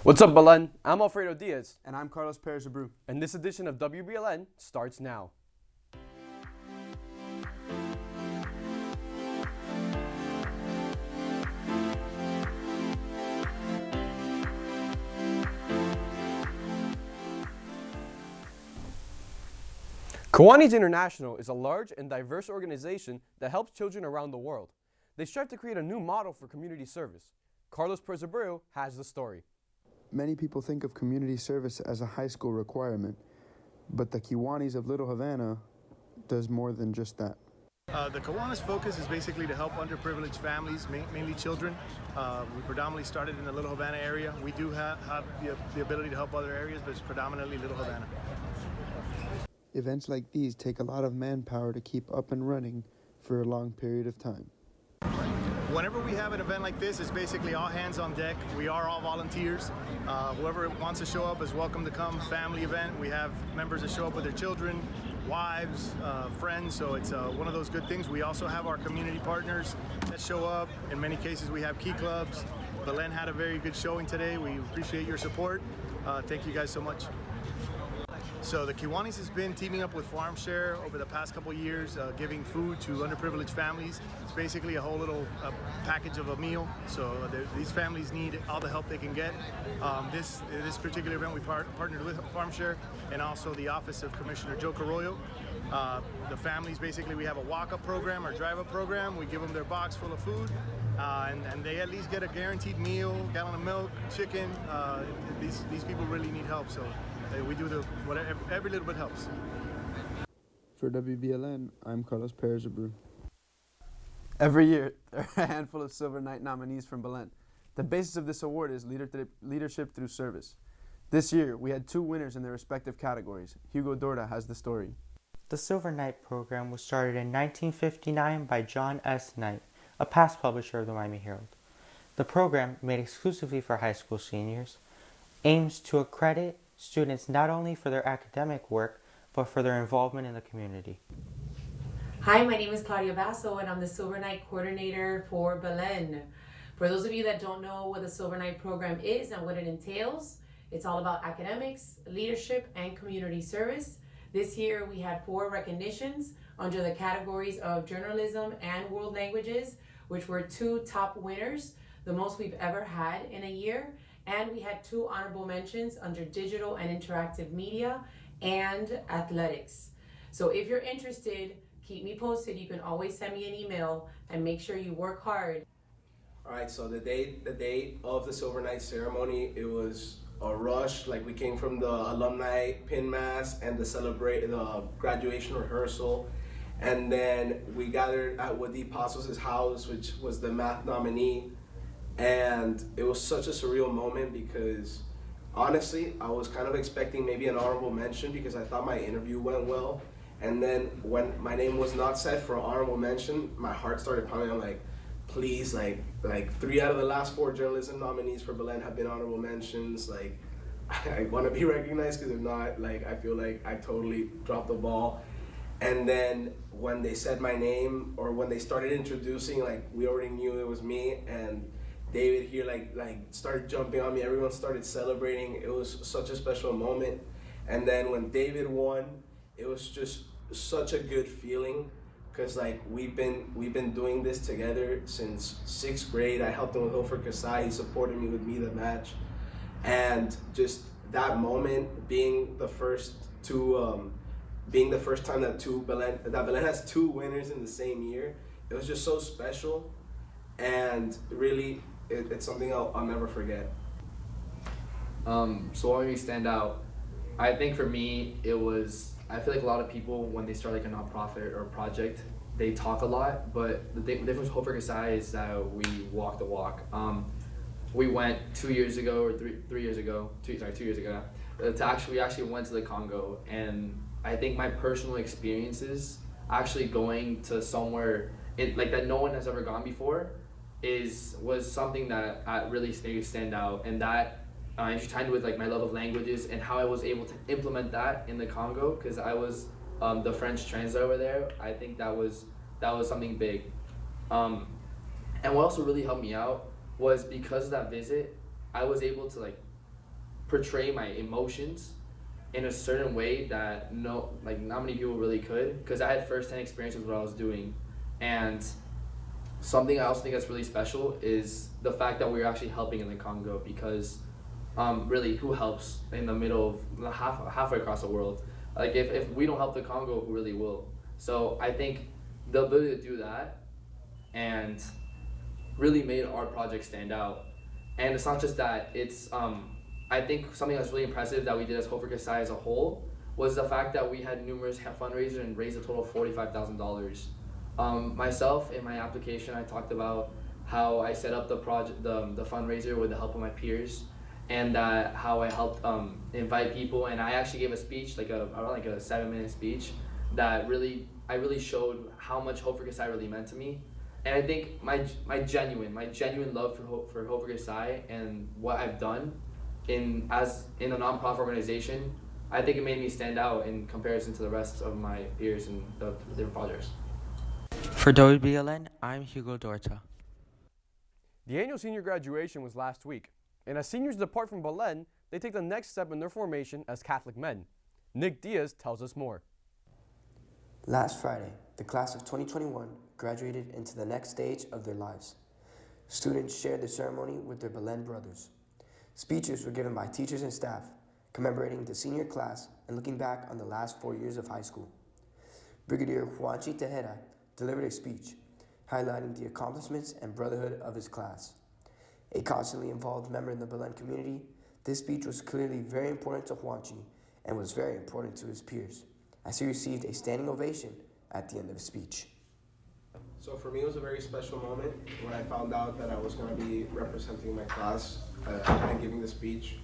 What's up, Belen? I'm Alfredo Diaz. And I'm Carlos Perez Abreu. And this edition of WBLN starts now. Kawanis International is a large and diverse organization that helps children around the world. They strive to create a new model for community service. Carlos Perez Abreu has the story. Many people think of community service as a high school requirement, but the Kawanis of Little Havana does more than just that. The Kawanis focus is basically to help underprivileged families, mainly children. We predominantly started in the Little Havana area. We do have the ability to help other areas, but it's predominantly Little Havana. Events like these take a lot of manpower to keep up and running for a long period of time. Whenever we have an event like this, it's basically all hands on deck. We are all volunteers. Whoever wants to show up is welcome to come. Family event. We have members that show up with their children, wives, friends, so it's one of those good things. We also have our community partners that show up. In many cases, we have key clubs. Belen had a very good showing today. We appreciate your support. Thank you guys so much. So the Kawanis has been teaming up with Farm Share over the past couple of years, giving food to underprivileged families. It's basically a whole little package of a meal. So these families need all the help they can get. This particular event we partnered with Farm Share and also the Office of Commissioner Joe Carollo. The families, basically, we have a walk-up program or drive-up program. We give them their box full of food, and they at least get a guaranteed meal, gallon of milk, chicken. These people really need help, so we do whatever, every little bit helps. For WBLN, I'm Carlos Perez Abreu. Every year, there are a handful of Silver Knight nominees from Belen. The basis of this award is leadership through service. This year, we had two winners in their respective categories. Hugo Dorda has the story. The Silver Knight program was started in 1959 by John S. Knight, a past publisher of the Miami Herald. The program, made exclusively for high school seniors, aims to accredit students not only for their academic work, but for their involvement in the community. Hi, my name is Claudia Basso, and I'm the Silver Knight coordinator for Belen. For those of you that don't know what the Silver Knight program is and what it entails, it's all about academics, leadership, and community service. This year we had 4 recognitions under the categories of journalism and world languages, which were 2 top winners, the most we've ever had in a year. And we had 2 honorable mentions under digital and interactive media and athletics. So if you're interested, keep me posted. You can always send me an email and make sure you work hard. All right, so the day of the Silver Knight ceremony, it was a rush. Like, we came from the alumni pin mass and the graduation rehearsal. And then we gathered at Wadi Pasos' house, which was the math nominee. And it was such a surreal moment because, honestly, I was kind of expecting maybe an honorable mention because I thought my interview went well. And then when my name was not set for an honorable mention, my heart started pounding. I'm like, please, like 3 out of the last 4 journalism nominees for Belen have been honorable mentions. Like, I want to be recognized, because if not, like, I feel like I totally dropped the ball. And then when they said my name, or when they started introducing, like, we already knew it was me, and David here like started jumping on me. Everyone started celebrating. It was such a special moment. And then when David won, it was just such a good feeling, because like we've been doing this together since 6th grade. I helped him with Hilford Kasai. He supported me with Me the Match, and just that moment being the first time that Belen has 2 winners in the same year. It was just so special, and really. It's something I'll never forget. So what made me stand out? I think for me, I feel like a lot of people, when they start like a nonprofit or a project, they talk a lot, but the difference with Hope for Kasai is that we walk the walk. We went 2 years ago, or 3 years ago, 2 years ago, we actually went to the Congo, and I think my personal experiences actually going to somewhere like that no one has ever gone before was something that really made me stand out, and that intertwined with like my love of languages and how I was able to implement that in the Congo, because I was the French translator over there. I think that was something big. And what also really helped me out was, because of that visit, I was able to like portray my emotions in a certain way that not many people really could, because I had first-hand experience with what I was doing. And something I also think that's really special is the fact that we're actually helping in the Congo, because really, who helps in the middle of halfway across the world? Like, if we don't help the Congo, who really will? So I think the ability to do that and really made our project stand out. And it's not just that, it's I think something that's really impressive that we did as Hope for Kasai as a whole was the fact that we had numerous fundraisers and raised a total of $45,000. Myself, in my application, I talked about how I set up the project, the fundraiser with the help of my peers, and how I helped invite people, and I actually gave a speech, around a 7-minute speech, that I really showed how much Hope for Kasai really meant to me. And I think my genuine love for Hope for Kasai and what I've done in a nonprofit organization, I think it made me stand out in comparison to the rest of my peers in the different projects. For WBLN, I'm Hugo Dorta. The annual senior graduation was last week, and as seniors depart from Belen, they take the next step in their formation as Catholic men. Nick Diaz tells us more. Last Friday, the class of 2021 graduated into the next stage of their lives. Students shared the ceremony with their Belen brothers. Speeches were given by teachers and staff, commemorating the senior class and looking back on the last 4 years of high school. Brigadier Juanchi Tejera delivered a speech, highlighting the accomplishments and brotherhood of his class. A constantly involved member in the Belen community, this speech was clearly very important to Juanchi and was very important to his peers, as he received a standing ovation at the end of his speech. So for me, it was a very special moment when I found out that I was going to be representing my class and giving the speech.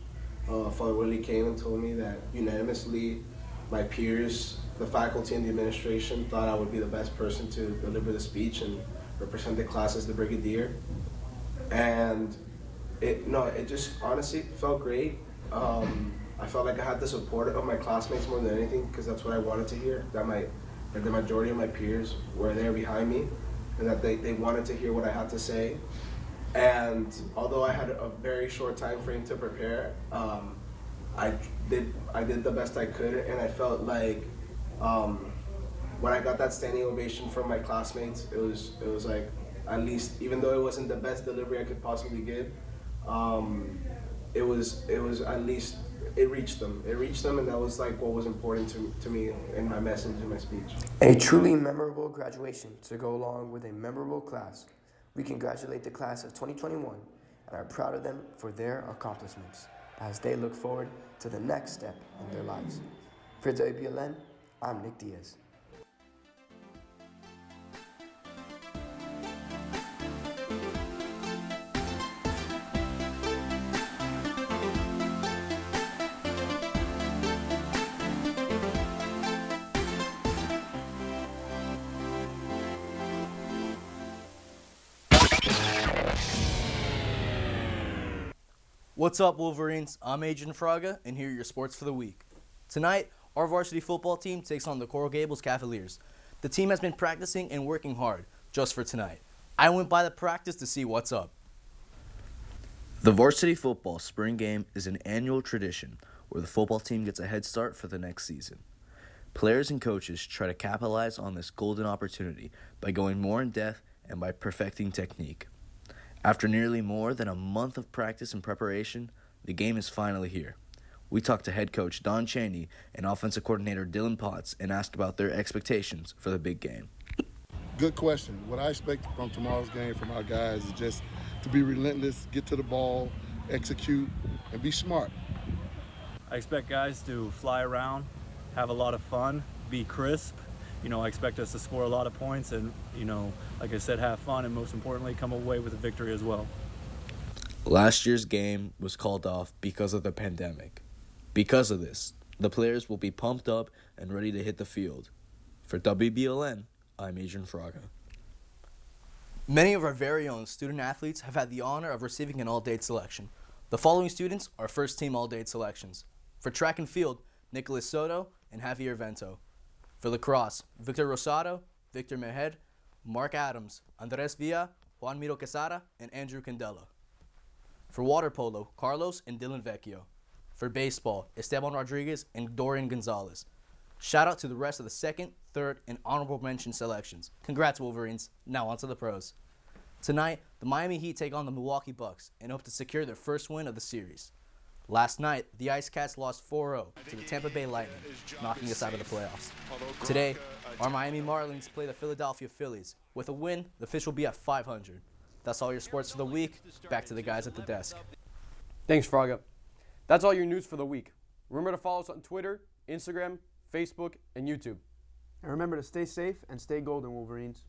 Father Willie came and told me that unanimously my peers, the faculty, and the administration thought I would be the best person to deliver the speech and represent the class as the brigadier. And it just honestly felt great. I felt like I had the support of my classmates more than anything, because that's what I wanted to hear, that the majority of my peers were there behind me, and that they wanted to hear what I had to say. And although I had a very short time frame to prepare, I did the best I could, and I felt like when I got that standing ovation from my classmates, it was like, at least, even though it wasn't the best delivery I could possibly give, it was at least, it reached them, and that was like what was important to me in my message and my speech. A truly memorable graduation to go along with a memorable class. We congratulate the class of 2021 and are proud of them for their accomplishments as they look forward to the next step in their lives. For WBLN, I'm Nick Diaz. What's up, Wolverines? I'm Adrian Fraga, and here are your sports for the week. Tonight, our varsity football team takes on the Coral Gables Cavaliers. The team has been practicing and working hard just for tonight. I went by the practice to see what's up. The varsity football spring game is an annual tradition where the football team gets a head start for the next season. Players and coaches try to capitalize on this golden opportunity by going more in depth and by perfecting technique. After nearly more than a month of practice and preparation, the game is finally here. We talked to head coach Don Chaney and offensive coordinator Dylan Potts and asked about their expectations for the big game. Good question. What I expect from tomorrow's game from our guys is just to be relentless, get to the ball, execute, and be smart. I expect guys to fly around, have a lot of fun, be crisp. I expect us to score a lot of points and, like I said, have fun and most importantly, come away with a victory as well. Last year's game was called off because of the pandemic. Because of this, the players will be pumped up and ready to hit the field. For WBLN, I'm Adrian Fraga. Many of our very own student athletes have had the honor of receiving an all-date selection. The following students are first-team all-date selections. For track and field, Nicholas Soto and Javier Vento. For lacrosse, Victor Rosado, Victor Mehed, Mark Adams, Andres Villa, Juan Miro Quesada, and Andrew Candela. For water polo, Carlos and Dylan Vecchio. For baseball, Esteban Rodriguez and Dorian Gonzalez. Shout out to the rest of the second, third, and honorable mention selections. Congrats, Wolverines. Now on to the pros. Tonight, the Miami Heat take on the Milwaukee Bucks and hope to secure their first win of the series. Last night, the Ice Cats lost 4-0 to the Tampa Bay Lightning, knocking us out of the playoffs. Today, our Miami Marlins play the Philadelphia Phillies. With a win, the fish will be at 500. That's all your sports for the week. Back to the guys at the desk. Thanks, Fraga. That's all your news for the week. Remember to follow us on Twitter, Instagram, Facebook, and YouTube. And remember to stay safe and stay golden, Wolverines.